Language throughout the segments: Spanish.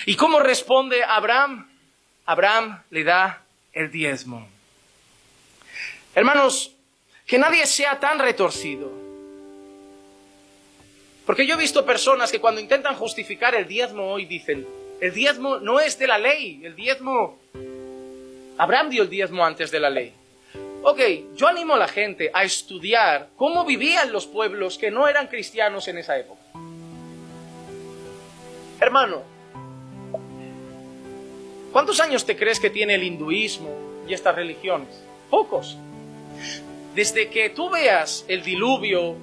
¿Y cómo responde Abraham? Abraham le da el diezmo. Hermanos, que nadie sea tan retorcido. Porque yo he visto personas que cuando intentan justificar el diezmo hoy dicen, el diezmo no es de la ley, el diezmo... Abraham dio el diezmo antes de la ley. Ok, yo animo a la gente a estudiar cómo vivían los pueblos que no eran cristianos en esa época. Hermano, ¿cuántos años te crees que tiene el hinduismo y estas religiones? Pocos. Desde que tú veas el diluvio,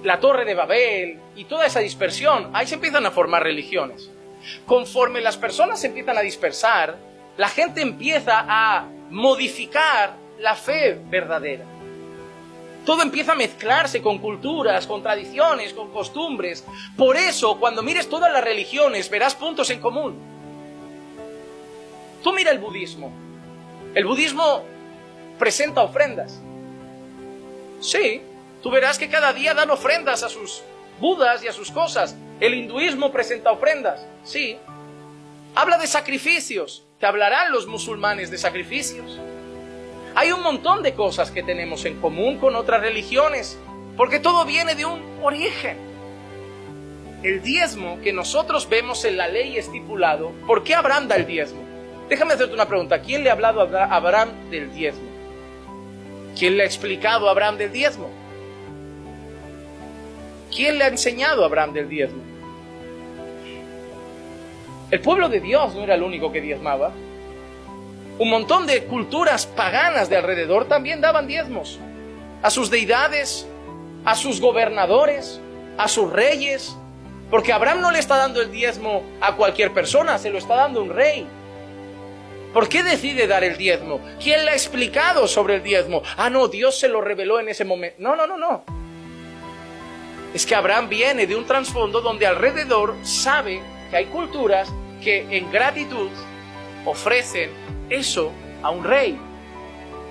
la Torre de Babel y toda esa dispersión, ahí se empiezan a formar religiones. Conforme las personas se empiezan a dispersar, la gente empieza a modificar la fe verdadera. Todo empieza a mezclarse con culturas, con tradiciones, con costumbres. Por eso, cuando mires todas las religiones, verás puntos en común. Tú mira el budismo. El budismo presenta ofrendas. Sí, tú verás que cada día dan ofrendas a sus budas y a sus cosas. El hinduismo presenta ofrendas. Sí. Habla de sacrificios. Te hablarán los musulmanes de sacrificios. Hay un montón de cosas que tenemos en común con otras religiones, porque todo viene de un origen. El diezmo que nosotros vemos en la ley estipulado, ¿por qué Abraham da el diezmo? Déjame hacerte una pregunta. ¿Quién le ha hablado a Abraham del diezmo? ¿Quién le ha explicado a Abraham del diezmo? ¿Quién le ha enseñado a Abraham del diezmo? El pueblo de Dios no era el único que diezmaba. Un montón de culturas paganas de alrededor también daban diezmos. A sus deidades, a sus gobernadores, a sus reyes. Porque Abraham no le está dando el diezmo a cualquier persona, se lo está dando a un rey. ¿Por qué decide dar el diezmo? ¿Quién le ha explicado sobre el diezmo? Ah, no, Dios se lo reveló en ese momento. No. Es que Abraham viene de un trasfondo donde alrededor sabe que hay culturas que en gratitud ofrecen eso a un rey.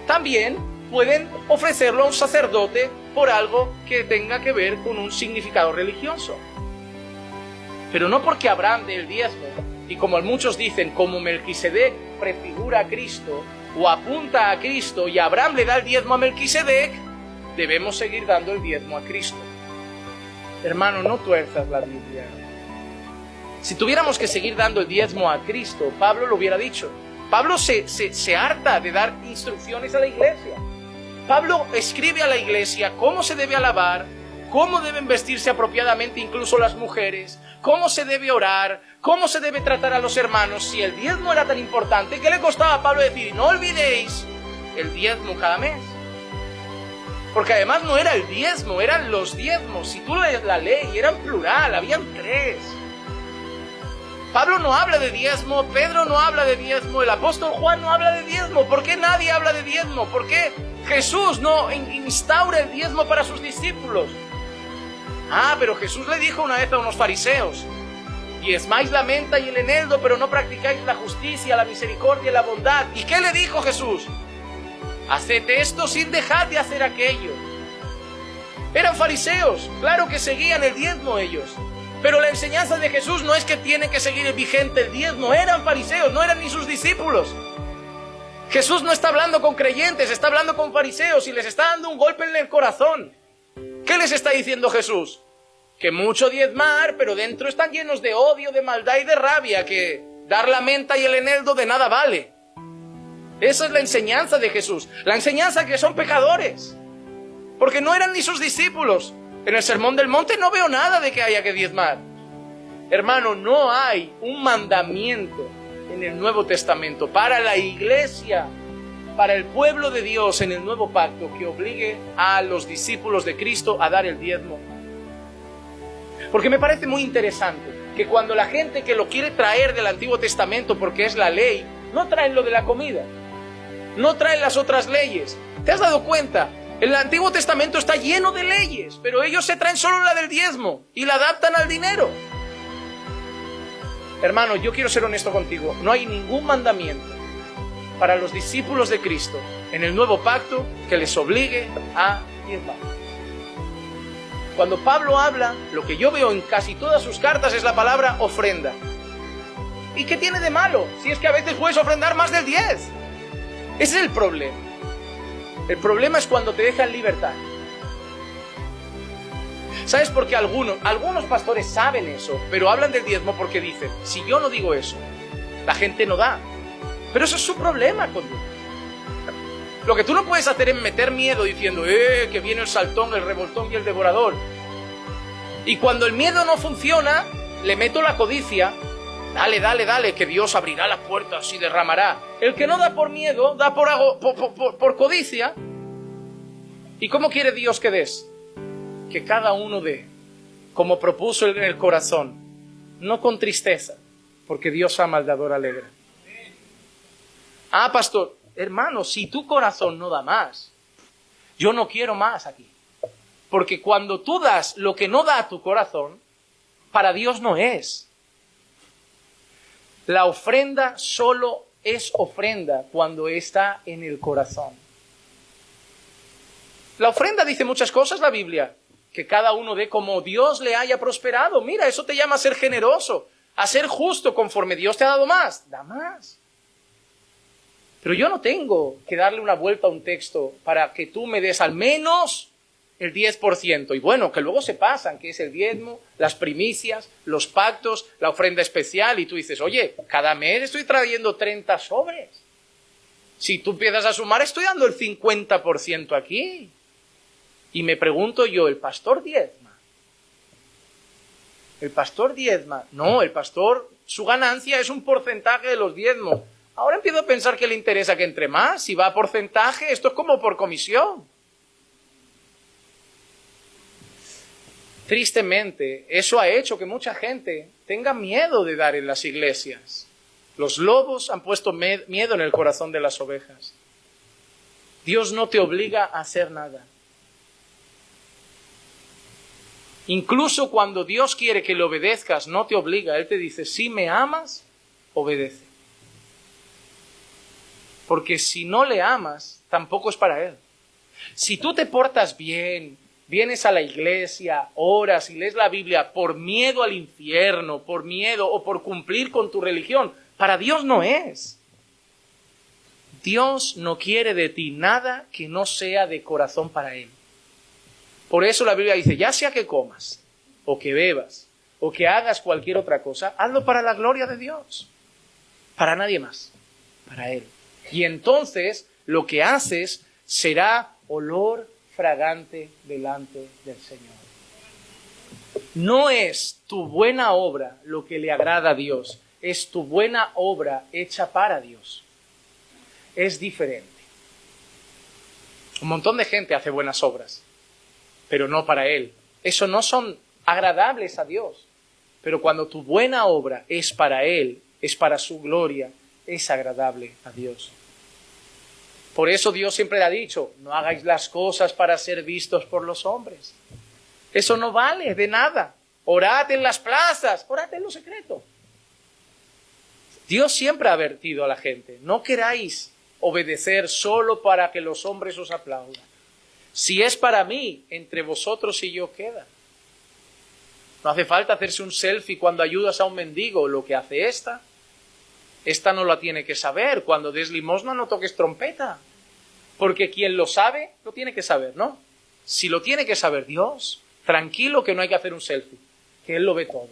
También pueden ofrecerlo a un sacerdote por algo que tenga que ver con un significado religioso. Pero no porque Abraham dé el diezmo, y como muchos dicen, como Melquisedec prefigura a Cristo o apunta a Cristo y Abraham le da el diezmo a Melquisedec, debemos seguir dando el diezmo a Cristo. Hermano, no tuerzas la Biblia. Si tuviéramos que seguir dando el diezmo a Cristo, Pablo lo hubiera dicho. Pablo se harta de dar instrucciones a la iglesia. Pablo escribe a la iglesia cómo se debe alabar, cómo deben vestirse apropiadamente incluso las mujeres, cómo se debe orar, cómo se debe tratar a los hermanos. Si el diezmo era tan importante, ¿qué le costaba a Pablo decir? No olvidéis el diezmo cada mes. Porque además no era el diezmo, eran los diezmos. Si tú lees la ley, eran plural, habían 3. Pablo no habla de diezmo, Pedro no habla de diezmo, el apóstol Juan no habla de diezmo. ¿Por qué nadie habla de diezmo? ¿Por qué Jesús no instaura el diezmo para sus discípulos? Ah, pero Jesús le dijo una vez a unos fariseos: diezmáis la menta y el eneldo, pero no practicáis la justicia, la misericordia y la bondad. ¿Y qué le dijo Jesús? Haced esto sin dejar de hacer aquello. Eran fariseos, claro que seguían el diezmo ellos. Pero la enseñanza de Jesús no es que tiene que seguir vigente el diezmo. Eran fariseos, no eran ni sus discípulos. Jesús no está hablando con creyentes, está hablando con fariseos y les está dando un golpe en el corazón. ¿Qué les está diciendo Jesús? Que mucho diezmar, pero dentro están llenos de odio, de maldad y de rabia, que dar la menta y el eneldo de nada vale. Esa es la enseñanza de Jesús. La enseñanza que son pecadores. Porque no eran ni sus discípulos. En el Sermón del Monte no veo nada de que haya que diezmar. Hermano, no hay un mandamiento en el Nuevo Testamento para la iglesia, para el pueblo de Dios en el Nuevo Pacto, que obligue a los discípulos de Cristo a dar el diezmo. Porque me parece muy interesante que cuando la gente que lo quiere traer del Antiguo Testamento, porque es la ley, no traen lo de la comida, no traen las otras leyes. ¿Te has dado cuenta? El Antiguo Testamento está lleno de leyes, pero ellos se traen solo la del diezmo y la adaptan al dinero. Hermano, yo quiero ser honesto contigo. No hay ningún mandamiento para los discípulos de Cristo en el Nuevo Pacto que les obligue a diezmar. Cuando Pablo habla, lo que yo veo en casi todas sus cartas es la palabra ofrenda. ¿Y qué tiene de malo? Si es que a veces puedes ofrendar más del 10. Ese es el problema. El problema es cuando te dejan libertad. ¿Sabes por qué algunos pastores saben eso, pero hablan del diezmo porque dicen, si yo no digo eso, la gente no da? Pero eso es su problema con Dios. Lo que tú no puedes hacer es meter miedo diciendo, que viene el saltón, el revoltón y el devorador. Y cuando el miedo no funciona, le meto la codicia. Dale, que Dios abrirá las puertas y derramará. El que no da por miedo, da por codicia. ¿Y cómo quiere Dios que des? Que cada uno dé, como propuso en el corazón, no con tristeza, porque Dios ama al dador alegre. Pastor, hermano, si tu corazón no da más, yo no quiero más aquí. Porque cuando tú das lo que no da tu corazón, para Dios no es. La ofrenda solo es ofrenda cuando está en el corazón. La ofrenda dice muchas cosas la Biblia. Que cada uno dé como Dios le haya prosperado. Mira, eso te llama a ser generoso, a ser justo conforme Dios te ha dado más. Da más. Pero yo no tengo que darle una vuelta a un texto para que tú me des al menos el 10%. Y bueno, que luego se pasan, que es el diezmo, las primicias, los pactos, la ofrenda especial. Y tú dices, oye, cada mes estoy trayendo 30 sobres. Si tú empiezas a sumar, estoy dando el 50% aquí. Y me pregunto yo, ¿el pastor diezma? ¿El pastor diezma? No, el pastor, su ganancia es un porcentaje de los diezmos. Ahora empiezo a pensar que le interesa que entre más. Si va a porcentaje, esto es como por comisión. Tristemente, eso ha hecho que mucha gente tenga miedo de dar en las iglesias. Los lobos han puesto miedo en el corazón de las ovejas. Dios no te obliga a hacer nada. Incluso cuando Dios quiere que le obedezcas, no te obliga. Él te dice, si me amas, obedece. Porque si no le amas, tampoco es para Él. Si tú te portas bien, vienes a la iglesia, oras y lees la Biblia por miedo al infierno, por miedo o por cumplir con tu religión, para Dios no es. Dios no quiere de ti nada que no sea de corazón para Él. Por eso la Biblia dice, ya sea que comas, o que bebas, o que hagas cualquier otra cosa, hazlo para la gloria de Dios. Para nadie más, para Él. Y entonces lo que haces será olor fragante delante del Señor. No es tu buena obra lo que le agrada a Dios, es tu buena obra hecha para Dios. Es diferente. Un montón de gente hace buenas obras, pero no para Él. Eso no son agradables a Dios. Pero cuando tu buena obra es para Él, es para su gloria, es agradable a Dios. Por eso Dios siempre le ha dicho, no hagáis las cosas para ser vistos por los hombres. Eso no vale de nada. Orad en las plazas, orad en lo secreto. Dios siempre ha advertido a la gente, no queráis obedecer solo para que los hombres os aplaudan. Si es para mí, entre vosotros y yo queda. No hace falta hacerse un selfie cuando ayudas a un mendigo. Lo que hace esta no la tiene que saber. Cuando des limosna no toques trompeta. Porque quien lo sabe, lo tiene que saber, ¿no? Si lo tiene que saber Dios, tranquilo que no hay que hacer un selfie. Que Él lo ve todo.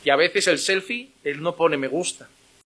Y a veces el selfie, Él no pone me gusta.